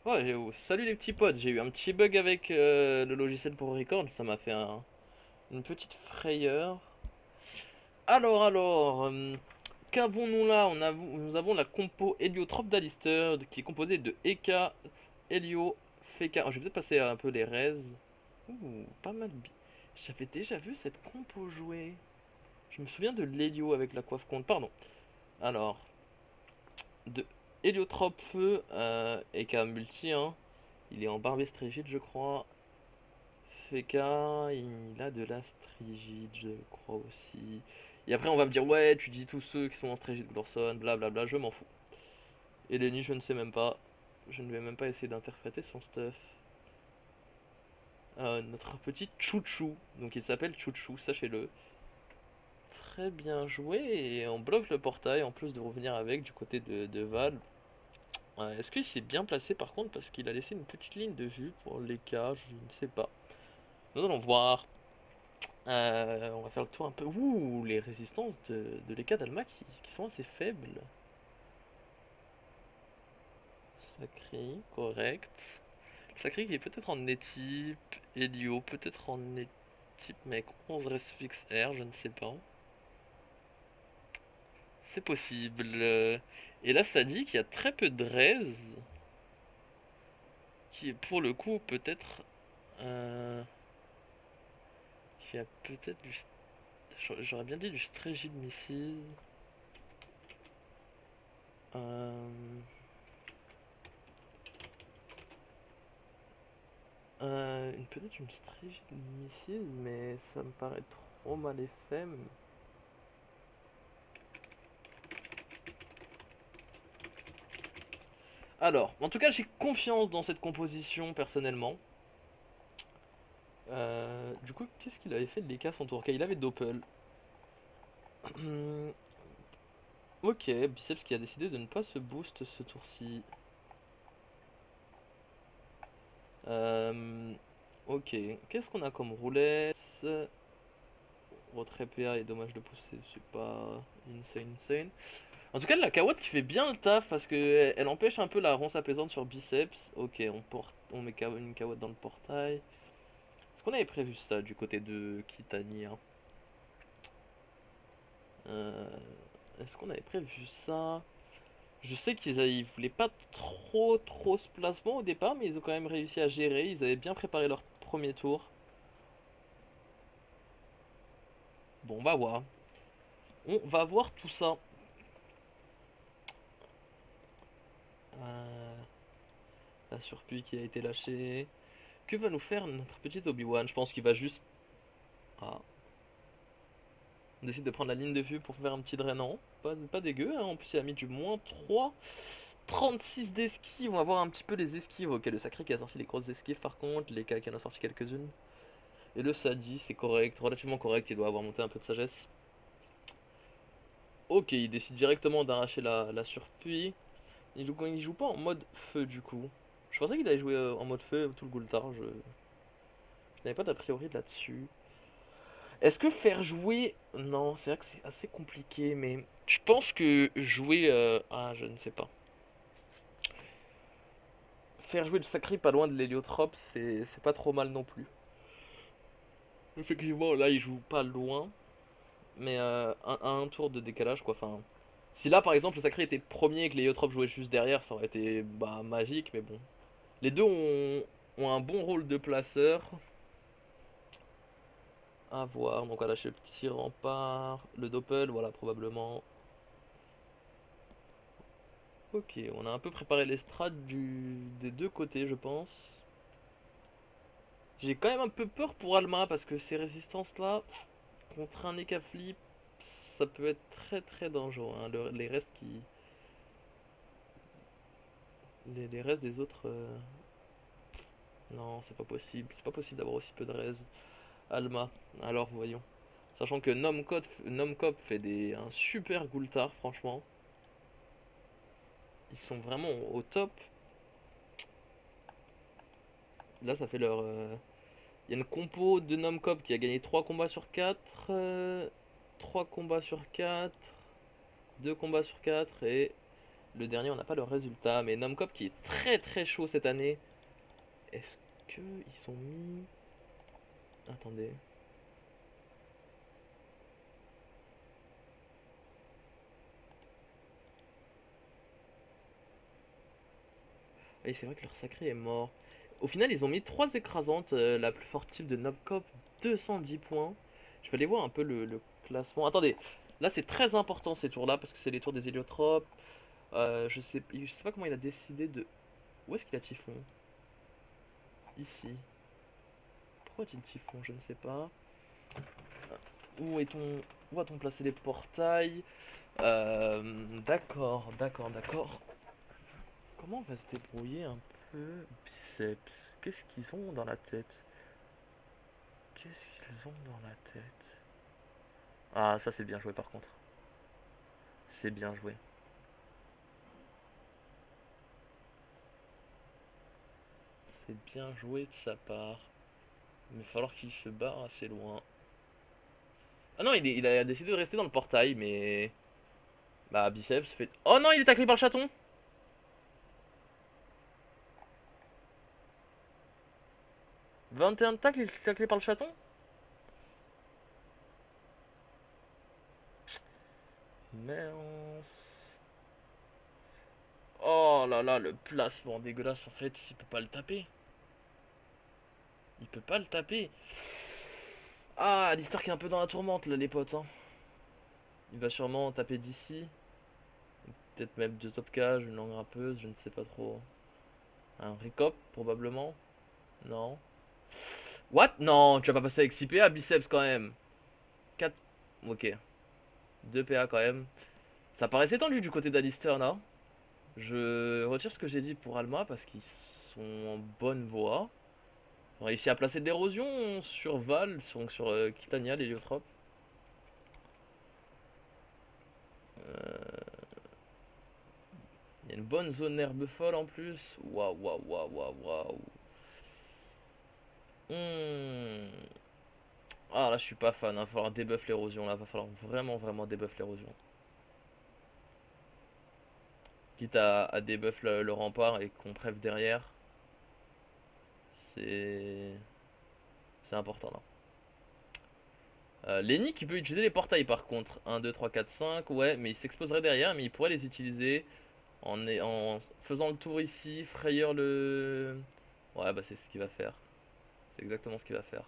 Ouais, salut les petits potes, j'ai eu un petit bug avec le logiciel pour record, ça m'a fait une petite frayeur. Alors, qu'avons-nous là? Nous avons la compo héliotrope d'Alistair qui est composée de Eka, Hélio, Feka. Oh, je vais peut-être passer un peu les res. Ouh, pas mal. J'avais déjà vu cette compo jouer. Je me souviens de l'hélio avec la coiffe compte. Pardon. Alors, de héliotrope feu, Eka multi, hein. Il est en barbie strigide, je crois. Feka, il a de la strigide, je crois aussi. Et après, on va me dire, ouais, tu dis tous ceux qui sont en strigide Glorson, blablabla, je m'en fous. Et Lenny, je ne sais même pas. Je ne vais même pas essayer d'interpréter son stuff. Notre petit Chouchou, donc il s'appelle Chouchou, sachez-le. Très bien joué, et on bloque le portail en plus de revenir avec du côté de Val. Est-ce qu'il s'est bien placé par contre parce qu'il a laissé une petite ligne de vue pour les cas, je ne sais pas. Nous allons voir. On va faire le tour un peu. Ouh, les résistances de l'Eka d'Alma qui sont assez faibles. Sacré, correct. Sacré qui est peut-être en étype. Helio, peut-être en étype mec 11 res fixe R, je ne sais pas. C'est possible. Et là, ça dit qu'il y a très peu de res. Qui est pour le coup peut-être. Euh, qui a peut-être du. J'aurais bien dit du Strégide Missile. Euh, peut-être une Strige Missile, mais ça me paraît trop mal fait. Alors, en tout cas, j'ai confiance dans cette composition personnellement. Du coup, qu'est-ce qu'il avait fait de l'Eka son tour? Ok, il avait Doppel. Ok, Biceps qui a décidé de ne pas se boost ce tour-ci. Euh, ok, qu'est-ce qu'on a comme roulette? Retrait PA et dommage de pousser, c'est pas insane. En tout cas, la Kawatt qui fait bien le taf parce que elle empêche un peu la ronce apaisante sur biceps. Ok, on met une Kawatt dans le portail. Est-ce qu'on avait prévu ça du côté de Kitania? Euh, Est-ce qu'on avait prévu ça? Je sais ils voulaient pas trop ce placement au départ, mais ils ont quand même réussi à gérer. Ils avaient bien préparé leur premier tour. Bon, on va voir. On va voir tout ça. Euh, la surpluie qui a été lâchée. Que va nous faire notre petit Obi-Wan? Je pense qu'il va juste... Ah. On décide de prendre la ligne de vue pour faire un petit drainant. Pas dégueu, hein. En plus il a mis du -3. 36 d'esquive, on va voir un petit peu les esquives. Ok, le sacré qui a sorti les grosses esquives par contre, les K qui en a sorti quelques-unes. Et le Sadi, c'est correct, relativement correct, il doit avoir monté un peu de sagesse. Ok, il décide directement d'arracher la surpluie. Il joue pas en mode feu du coup. Je pensais qu'il allait jouer en mode feu tout le Gultar, je n'avais pas d'a priori là-dessus. Est-ce que faire jouer... Non, c'est vrai que c'est assez compliqué, mais je pense que jouer... Ah, je ne sais pas. Faire jouer le sacré pas loin de l'héliotrope, c'est pas trop mal non plus. Effectivement, là, il joue pas loin, mais un tour de décalage, quoi. Enfin, si là, par exemple, le sacré était premier et que l'héliotrope jouait juste derrière, ça aurait été bah, magique, mais bon. Les deux ont un bon rôle de placeur. À voir, donc on va lâcher le petit rempart, le doppel, voilà, probablement. Ok, on a un peu préparé les strats des deux côtés, je pense. J'ai quand même un peu peur pour Alma parce que ces résistances-là, contre un Eka Flip, ça peut être très dangereux, hein. Les restes qui. Les restes des autres. Non, c'est pas possible. C'est pas possible d'avoir aussi peu de res. Alma, alors voyons. Sachant que Nomcop fait un super Gultar, franchement. Ils sont vraiment au top. Là, ça fait leur. Il y a une compo de Nomcop qui a gagné 3 combats sur 4, 3 combats sur 4, 2 combats sur 4 et Le dernier, on n'a pas le résultat. Mais Nomcop qui est très très chaud cette année. Est-ce que ils sont mis... Attendez. Oui, c'est vrai que leur sacré est mort. Au final, ils ont mis 3 écrasantes. La plus forte type de Nomcop, 210 points. Je vais aller voir un peu le classement. Attendez, là c'est très important ces tours-là parce que c'est les tours des héliotropes. Je sais pas comment il a décidé de... Où est-ce qu'il a Typhon? Ici. Pourquoi a-t-il Typhon? Je ne sais pas. Où est-on... Où a-t-on placé les portails? D'accord, d'accord, d'accord. Comment on va se débrouiller un peu? Biceps. Qu'est-ce qu'ils ont dans la tête? Qu'est-ce qu'ils ont dans la tête? Ah, ça c'est bien joué par contre. C'est bien joué. C'est bien joué de sa part. Mais il va falloir qu'il se barre assez loin. Ah non, il a décidé de rester dans le portail, mais... Bah, Biceps fait... Oh non, il est taclé par le chaton! 21 tacles, il est taclé par le chaton? Mince. Oh là là, le placement dégueulasse, en fait, il peut pas le taper. Il peut pas le taper. Ah, l'histoire qui est un peu dans la tourmente, là, les potes, hein. Il va sûrement taper d'ici. Peut-être même deux top cage, une langue râpeuse, je ne sais pas trop. Un recop, probablement. Non. What? Non, tu vas pas passer avec 6 PA, biceps quand même. 4. Ok. 2 PA quand même. Ça paraissait tendu du côté d'Alistair là. Je retire ce que j'ai dit pour Alma parce qu'ils sont en bonne voie. Ils ont réussi à placer de l'érosion sur Val, sur Kitania, l'héliotrope. Il y a une bonne zone herbe folle en plus. Waouh, waouh, waouh, waouh, waouh. Hmm. Ah là, je suis pas fan. Va falloir debuff l'érosion là. Va falloir vraiment, vraiment debuff l'érosion. Quitte à debuff le rempart et qu'on prève derrière. C'est. C'est important là. Lenny qui peut utiliser les portails par contre. 1, 2, 3, 4, 5. Ouais, mais il s'exposerait derrière. Mais il pourrait les utiliser en faisant le tour ici. Frayeur le. Ouais, bah c'est ce qu'il va faire. C'est exactement ce qu'il va faire.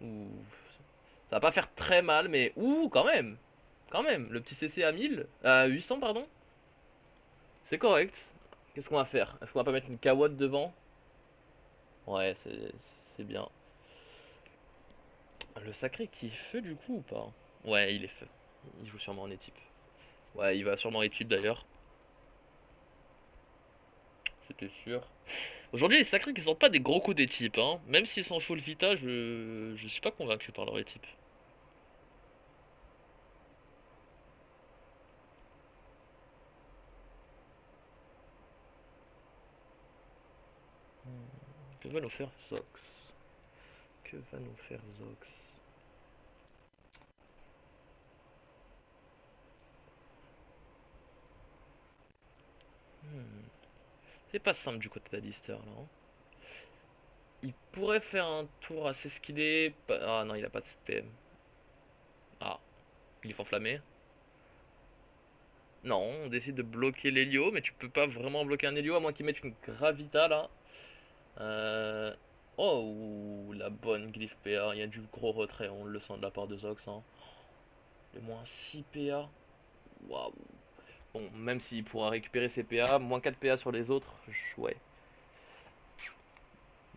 Ouh. Ça va pas faire très mal, mais. Ouh, quand même! Quand même! Le petit CC à 1000. À 800, pardon. C'est correct. Qu'est-ce qu'on va faire? Est-ce qu'on va pas mettre une kawotte devant? Ouais, c'est bien. Le sacré qui est feu du coup ou pas? Ouais, il est feu. Il joue sûrement en équipe. Ouais, il va sûrement en équipe d'ailleurs. C'était sûr. Aujourd'hui, les sacrés qui sortent pas des gros coups d'équipe, hein. Même s'ils sont full vita, je suis pas convaincu par leur équipe. Que va nous faire Zox? Que va nous faire Zox? Hmm. C'est pas simple du côté d'Alistair là, hein. Il pourrait faire un tour assez skillé. Ah non, il a pas de CPM. Ah, glyphe enflammé. Non, on décide de bloquer l'hélio, mais tu peux pas vraiment bloquer un hélio à moins qu'il mette une gravita là. Euh... Oh, la bonne glyphe PA. Il y a du gros retrait, on le sent de la part de Zox, hein. Le moins 6 PA. Waouh. Bon, même s'il pourra récupérer ses PA, moins 4 PA sur les autres, ouais.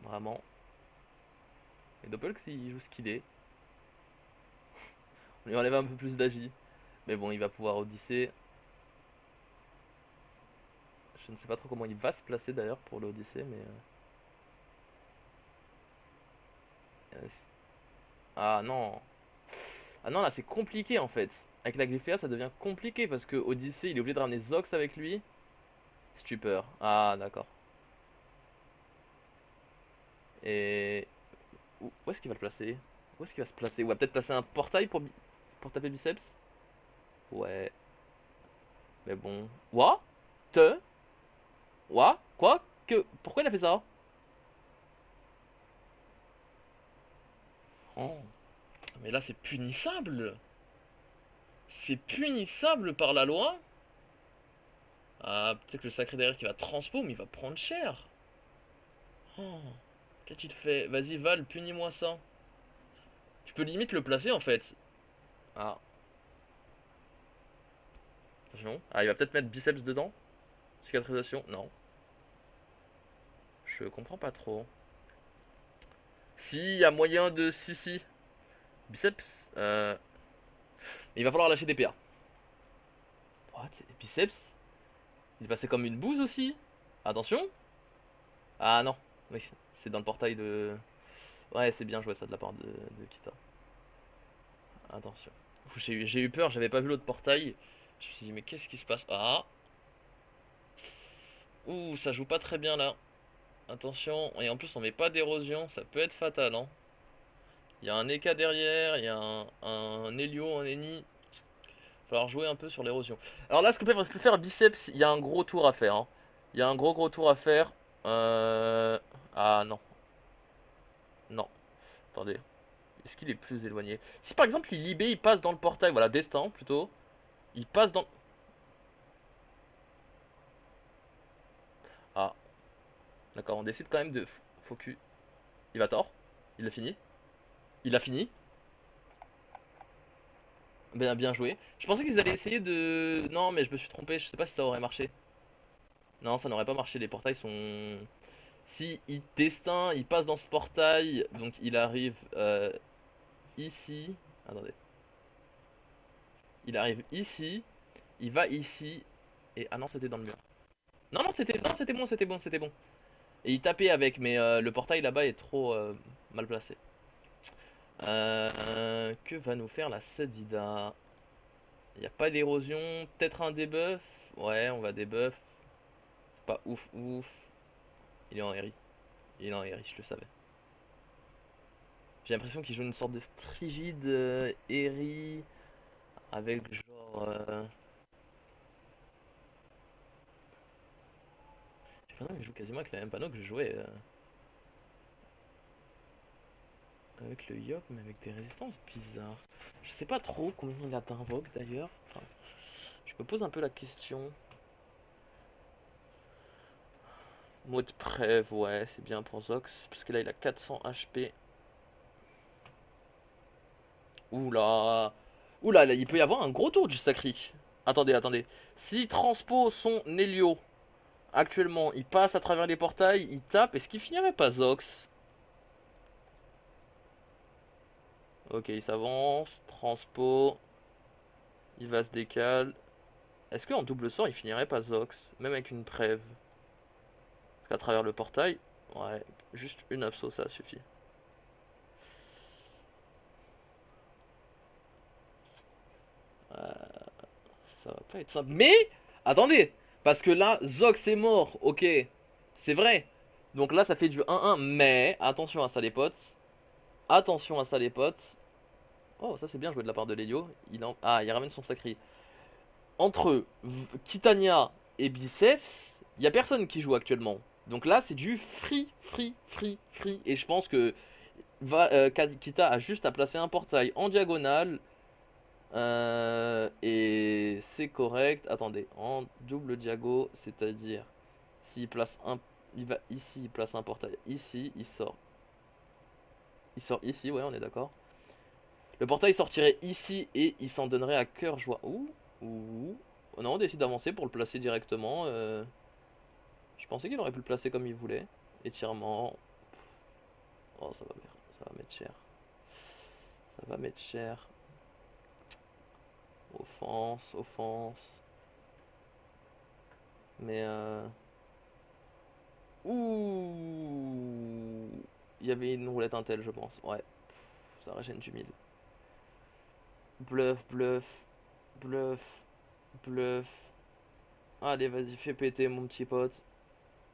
Vraiment. Et Doppelx, il joue ce qu'il est. On lui enlève un peu plus d'agi. Mais bon, il va pouvoir Odyssée. Je ne sais pas trop comment il va se placer d'ailleurs pour l'Odyssée, mais. Ah non. Ah non, là c'est compliqué en fait. Avec la Glyphia, ça devient compliqué parce que Odyssée, il est obligé de ramener Zox avec lui. Stupeur. Ah, d'accord. Et. Où est-ce qu'il va le placer? Où est-ce qu'il va se placer? On va peut-être placer un portail pour taper biceps? Ouais. Mais bon. What? Te? What? Quoi? Que? Pourquoi il a fait ça? Oh. Mais là, c'est punissable. C'est punissable par la loi. Ah, peut-être que le sacré derrière qui va transpo, mais il va prendre cher. Oh. Qu'a-t-il fait? Vas-y, Val, punis-moi ça. Tu peux limite le placer en fait. Ah, attention. Ah, il va peut-être mettre biceps dedans. Cicatrisation? Non. Je comprends pas trop. Si, il y a moyen de... Si, si. Biceps. Il va falloir lâcher des PA. What? Biceps? Il est passé comme une bouse aussi? Attention. Ah non. Oui, c'est dans le portail de... Ouais, c'est bien joué ça de la part de Kita. Attention. J'ai eu peur, j'avais pas vu l'autre portail. Je me suis dit, mais qu'est-ce qui se passe? Ah. Ouh, ça joue pas très bien là. Attention. Et en plus, on met pas d'érosion, ça peut être fatal, hein. Il y a un Eka derrière, il y a un Helio, un Eni. Il va falloir jouer un peu sur l'érosion. Alors là, ce que peut faire Biceps, il y a un gros tour à faire, hein. Il y a un gros tour à faire. Ah non. Non. Attendez. Est-ce qu'il est plus éloigné? Si par exemple il libé, il passe dans le portail, voilà, destin plutôt. Il passe dans... Ah. D'accord, on décide quand même de focus. Il va tort. Il a fini. Il a fini. Bien joué. Je pensais qu'ils allaient essayer de... Non, mais je me suis trompé. Je sais pas si ça aurait marché. Non, ça n'aurait pas marché. Les portails sont... Si il destin, il passe dans ce portail, donc il arrive ici. Attendez. Il arrive ici. Il va ici. Et... Ah non, c'était dans le mur. Non, c'était bon, c'était bon, c'était bon. Et il tapait avec, mais le portail là-bas est trop mal placé. Que va nous faire la Sadida? Il n'y a pas d'érosion. Peut-être un debuff. Ouais, on va debuff. C'est pas ouf, ouf. Il est en RI. Il est en RI, je le savais. J'ai l'impression qu'il joue une sorte de strigide RI. Avec genre... J'ai l'impression qu'il joue quasiment avec le même panneau que je jouais. Avec le Yop, mais avec des résistances bizarres. Je sais pas trop combien il a d'invoque d'ailleurs. Enfin, je me pose un peu la question. Mode Prève, ouais, c'est bien pour Zox. Parce que là, il a 400 HP. Oula. Oula, là, il peut y avoir un gros tour du Sacri. Attendez, attendez. Si transpose son Helio, actuellement, il passe à travers les portails, il tape. Est-ce qu'il finirait pas Zox? Ok, il s'avance. Transpo. Il va se décaler. Est-ce qu'en double sort, il finirait pas Zox? Même avec une Prève. Parce qu'à travers le portail, ouais, juste une abso, ça suffit. Ça va pas être simple. Mais, attendez, parce que là, Zox est mort, ok, c'est vrai. Donc là, ça fait du 1-1, mais attention à ça, les potes. Attention à ça, les potes. Oh, ça c'est bien joué de la part de Lelio. Ah, il ramène son sacré. Entre Kitania et Biceps, il y a personne qui joue actuellement. Donc là, c'est du free. Et je pense que Kita a juste à placer un portail en diagonale. Et c'est correct. Attendez, en double diago, c'est-à-dire s'il place un, il va ici, il place un portail ici, il sort. Il sort ici, ouais, on est d'accord. Le portail sortirait ici et il s'en donnerait à cœur joie. Ouh. Non, on décide d'avancer pour le placer directement. Je pensais qu'il aurait pu le placer comme il voulait. Étirement. Oh, ça va mettre cher. Ça va mettre cher. Offense. Mais ouh. Il y avait une roulette Intel, je pense. Ouais. Ça régène du 1000. Bluff. Allez, vas-y, fais péter, mon petit pote.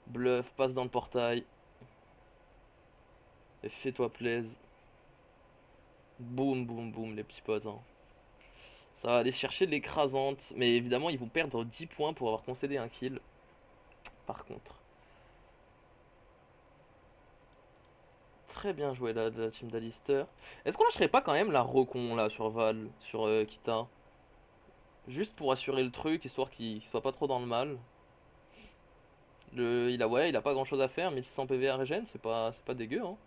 Bluff, passe dans le portail. Et fais-toi plaise. Boum, boum, boum, les petits potes, hein. Ça va aller chercher l'écrasante. Mais évidemment, ils vont perdre 10 points pour avoir concédé un kill. Par contre. Très bien joué là de la team d'Alister. Est-ce qu'on lâcherait pas quand même la recon là sur Val, sur Kita? Juste pour assurer le truc, histoire qu'il soit pas trop dans le mal. Ouais, il a pas grand chose à faire, 1600 PV à régène, c'est pas dégueu, hein.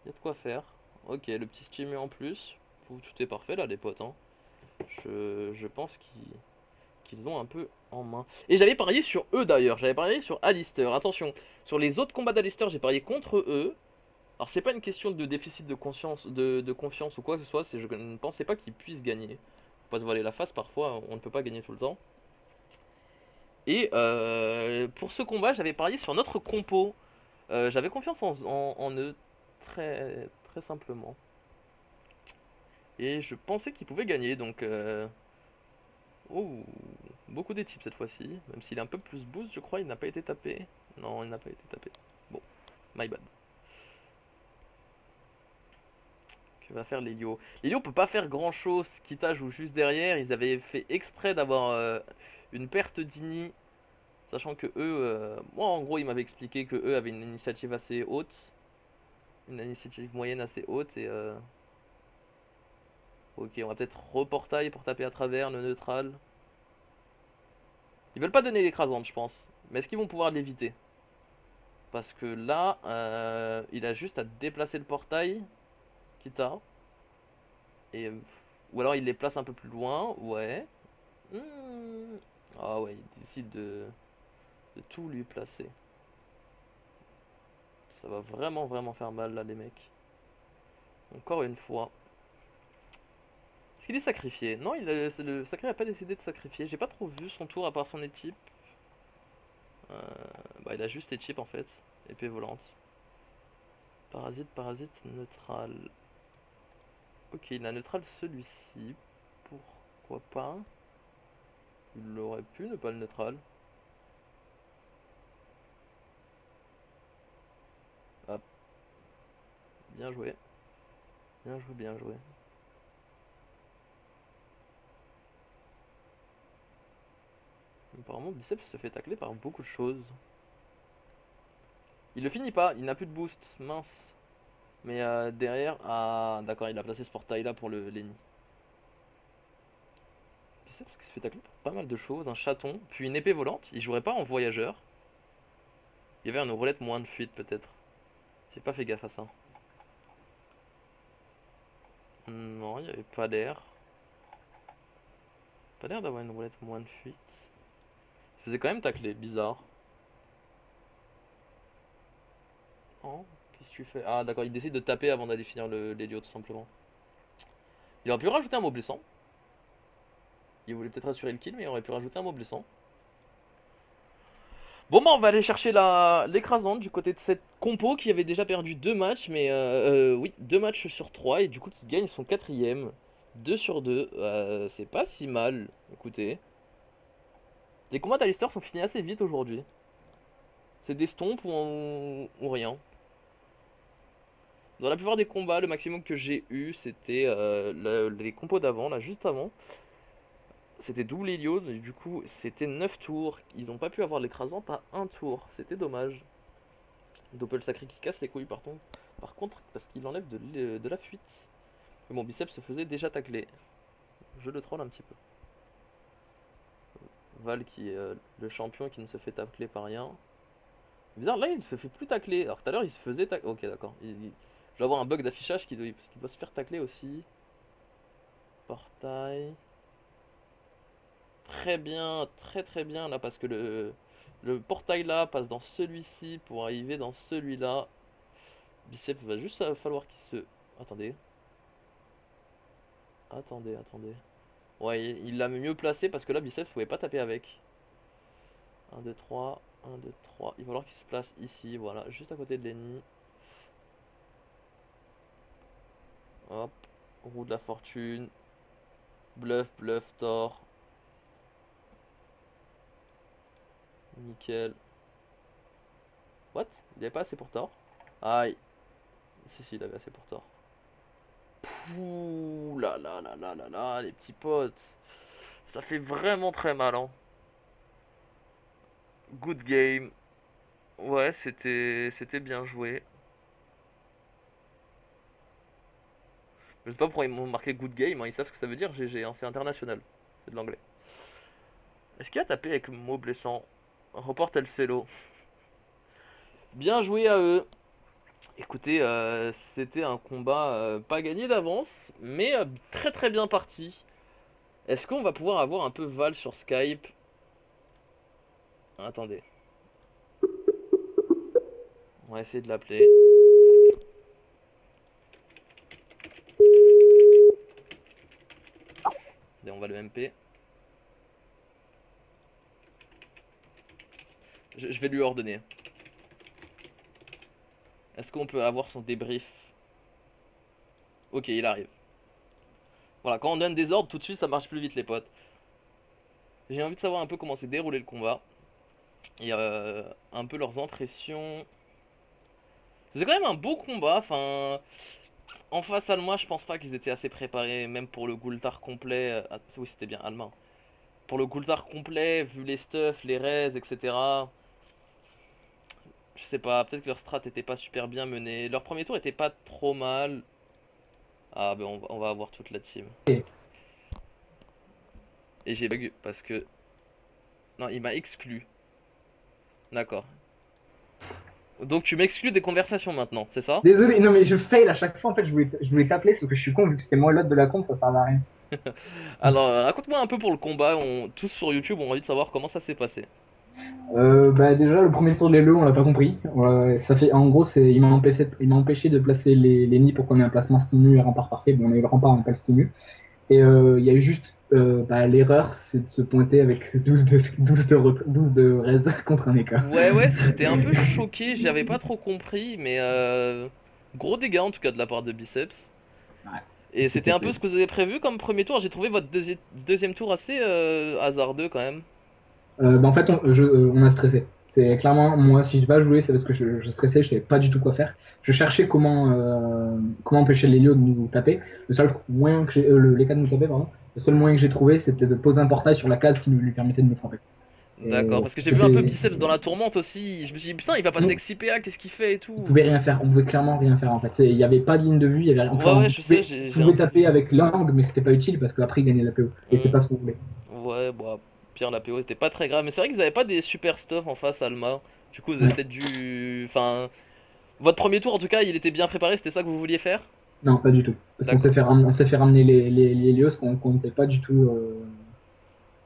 Il y a de quoi faire. Ok, le petit steamer en plus. Tout est parfait là les potes, hein. Je pense qu'ils ont un peu en main. Et j'avais parié sur eux d'ailleurs, j'avais parié sur Alister. Attention, sur les autres combats d'Alister, j'ai parié contre eux. Alors c'est pas une question de déficit de conscience, de confiance ou quoi que ce soit, c'est je ne pensais pas qu'ils puissent gagner. Faut pas se voiler la face, parfois on ne peut pas gagner tout le temps. Et pour ce combat, j'avais parié sur notre compo. J'avais confiance en eux, très simplement. Et je pensais qu'ils pouvaient gagner, donc... Oh, beaucoup des types cette fois-ci. Même s'il est un peu plus boost, je crois, il n'a pas été tapé. Non, il n'a pas été tapé. Bon, my bad. Que va faire Lelio? Lelio peut pas faire grand chose. Kita joue juste derrière. Ils avaient fait exprès d'avoir une perte d'ini. Sachant que eux, moi en gros, ils m'avaient expliqué que eux avaient une initiative assez haute. Une initiative moyenne assez haute. Et ok, on va peut-être reportail pour taper à travers le neutral. Ils veulent pas donner l'écrasante, je pense. Mais est-ce qu'ils vont pouvoir l'éviter? Parce que là, il a juste à déplacer le portail. Kita. Et, ou alors il les place un peu plus loin. Ouais. Hmm. Ah ouais, il décide de tout lui placer. Ça va vraiment faire mal là les mecs. Encore une fois. Est-ce qu'il est sacrifié? Non, le sacré n'a pas décidé de sacrifier. J'ai pas trop vu son tour à part son équipe. Euh, Bah il a juste équipe en fait. Épée volante. Parasite, neutral. Ok, il a neutral celui-ci. Pourquoi pas? Il aurait pu ne pas le neutral. Hop, bien joué. Bien joué, bien joué. Apparemment, Biceps se fait tacler par beaucoup de choses. Il le finit pas, il n'a plus de boost, mince. Mais derrière, ah d'accord, il a placé ce portail là pour le Lenny. Biceps qui se fait tacler pour pas mal de choses, un chaton, puis une épée volante. Il jouerait pas en voyageur. Il y avait une roulette moins de fuite peut-être. J'ai pas fait gaffe à ça. Non, il y avait pas l'air. Pas l'air d'avoir une roulette moins de fuite. Il faisait quand même tacler, bizarre. Oh, qu'est-ce que tu fais? Ah d'accord, il décide de taper avant d'aller finir l'Helio tout simplement. Il aurait pu rajouter un mot blessant. Il voulait peut-être assurer le kill, mais il aurait pu rajouter un mot blessant. Bon bah on va aller chercher l'écrasante du côté de cette compo qui avait déjà perdu 2 matchs, mais oui, 2 matchs sur 3 et du coup qui gagne son quatrième. 2 sur 2, c'est pas si mal, écoutez. Les combats d'Alistair sont finis assez vite aujourd'hui. C'est des stompes ou rien. Dans la plupart des combats, le maximum que j'ai eu, c'était les compos d'avant, là, juste avant. C'était double Helios, et du coup, c'était 9 tours. Ils n'ont pas pu avoir l'écrasante à un tour. C'était dommage. Doppel sacré qui casse les couilles, par contre, parce qu'il enlève de la fuite. Mais mon biceps se faisait déjà tacler. Je le troll un petit peu. Val qui est le champion qui ne se fait tacler par rien. Bizarre, là il se fait plus tacler. Alors tout à l'heure il se faisait tacler. Ok, d'accord. Je dois avoir un bug d'affichage parce qu'il doit se faire tacler aussi. Portail. Très bien, très bien là parce que le portail là passe dans celui-ci pour arriver dans celui-là. Bicep va juste falloir qu'il se... Attendez. Attendez. Ouais, il l'a mieux placé parce que là Bicep pouvait pas taper avec. 1, 2, 3, 1, 2, 3. Il va falloir qu'il se place ici, voilà, juste à côté de l'ennemi. Hop, roue de la fortune. Bluff, tort. Nickel. What? Il avait pas assez pour tort? Aïe. Si, il avait assez pour tort. Ouh là là là là là là, les petits potes. Ça fait vraiment très mal, hein. Good game. Ouais, c'était bien joué. Je sais pas pourquoi ils m'ont marqué good game, hein, ils savent ce que ça veut dire, GG, hein, c'est international. C'est de l'anglais. Est-ce qu'il a tapé avec mot blessant? Reporte El Celo. Bien joué à eux. Écoutez, c'était un combat pas gagné d'avance, mais très très bien parti. Est-ce qu'on va pouvoir avoir un peu Val sur Skype? Attendez. On va essayer de l'appeler. Et on va le MP. Je vais lui ordonner. Est-ce qu'on peut avoir son débrief? Ok, il arrive. Voilà, quand on donne des ordres, tout de suite ça marche plus vite les potes. J'ai envie de savoir un peu comment s'est déroulé le combat. Et un peu leurs impressions. C'était quand même un beau combat, enfin... En face Alma, je pense pas qu'ils étaient assez préparés, même pour le Goultar complet. Oui, c'était bien Alma. Pour le Goultar complet, vu les stuffs, les raids, etc. Je sais pas, peut-être que leur strat était pas super bien menée. Leur premier tour était pas trop mal. Ah, ben on va avoir toute la team. Et j'ai bug parce que... Non, il m'a exclu. D'accord. Donc tu m'exclus des conversations maintenant, c'est ça? Désolé, non mais je fail à chaque fois. En fait, je voulais t'appeler, sauf que je suis con, vu que c'était moi l'autre de la compte, ça servait à rien. Alors, raconte-moi un peu pour le combat. Tous sur YouTube ont envie de savoir comment ça s'est passé. Bah déjà, le premier tour de l'Elo, on l'a pas compris. Ça fait, en gros, il m'a empêché de placer les nids pour qu'on ait un placement stimu et rempart parfait. Bon, on a eu le rempart, on n'a pas le stimu. Et il y a eu juste l'erreur, c'est de se pointer avec 12 de raise contre un écart. Ouais, ouais, j'étais un peu choqué, j'avais pas trop compris, mais gros dégâts en tout cas de la part de Biceps. Ouais, Et c'était c'était un peu ce que vous avez prévu comme premier tour. J'ai trouvé votre deuxième tour assez hasardeux quand même. Bah, en fait, on a stressé. C'est clairement, moi, si je vais pas jouer, c'est parce que je stressais, je savais pas du tout quoi faire. Je cherchais comment empêcher l'Helio de nous taper. Le seul moyen que j'ai, les cas de nous taper, pardon. Le seul moyen que j'ai trouvé, c'était de poser un portail sur la case qui nous lui permettait de nous frapper. D'accord, Et parce que j'ai vu un peu c'était, Biceps dans la tourmente aussi. Je me suis dit, putain, il va passer nous, avec 6 PA, qu'est-ce qu'il fait et on tout. pouvait rien faire, on pouvait clairement rien faire en fait. Il n'y avait pas de ligne de vue, Ouais, ouais, on je sais, j'ai un pouvait peu vu taper ça. avec l'angle, mais c'était pas utile parce qu'après il gagnait la PO. Et c'est Hmm. pas ce qu'on voulait. Ouais, bon, Pierre la PO était pas très grave. Mais c'est vrai qu'ils avaient pas des super stuff en face, Alma. Du coup, vous avez Ouais. peut-être dû. Enfin, votre premier tour en tout cas, il était bien préparé, c'était ça que vous vouliez faire? Non, pas du tout. Parce qu'on D'accord. on s'est fait ramener les Helios qu'on n'était pas du tout.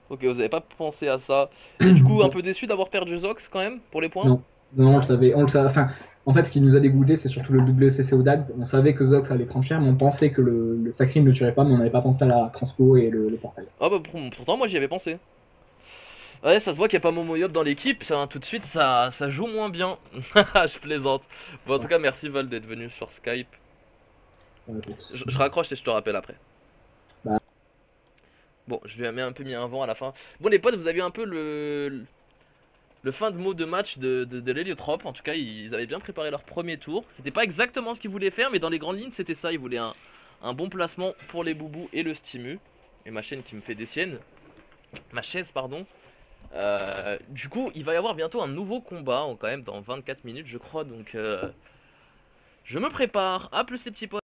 Ok, vous avez pas pensé à ça. Et du coup, un peu déçu d'avoir perdu Zox quand même pour les points? Non, non, Non? on le savait. Enfin, en fait, ce qui nous a dégoûté, c'est surtout le WCC au DAG. On savait que Zox allait prendre cher, mais on pensait que le Sacrim ne tuerait pas, mais on n'avait pas pensé à la transpo et le portail. Ah bah pourtant moi j'y avais pensé. Ouais, ça se voit qu'il n'y a pas Momo Yop dans l'équipe, ça, tout de suite ça joue moins bien. Je plaisante. Bon, en tout Ouais, cas, merci Val d'être venu sur Skype. pas de souci. Je raccroche et je te rappelle après. Bah, Bon, je lui ai mis un peu mis un vent à la fin. Bon, les potes, vous avez eu un peu le fin de mot de match de l'Héliotrope. En tout cas, ils avaient bien préparé leur premier tour. C'était pas exactement ce qu'ils voulaient faire, mais dans les grandes lignes, c'était ça. Ils voulaient un bon placement pour les boubous et le stimu. Et ma chaîne qui me fait des siennes. Ma chaise, pardon. Du coup, il va y avoir bientôt un nouveau combat, quand même, dans 24 minutes, je crois. Donc, je me prépare. À plus, les petits potes.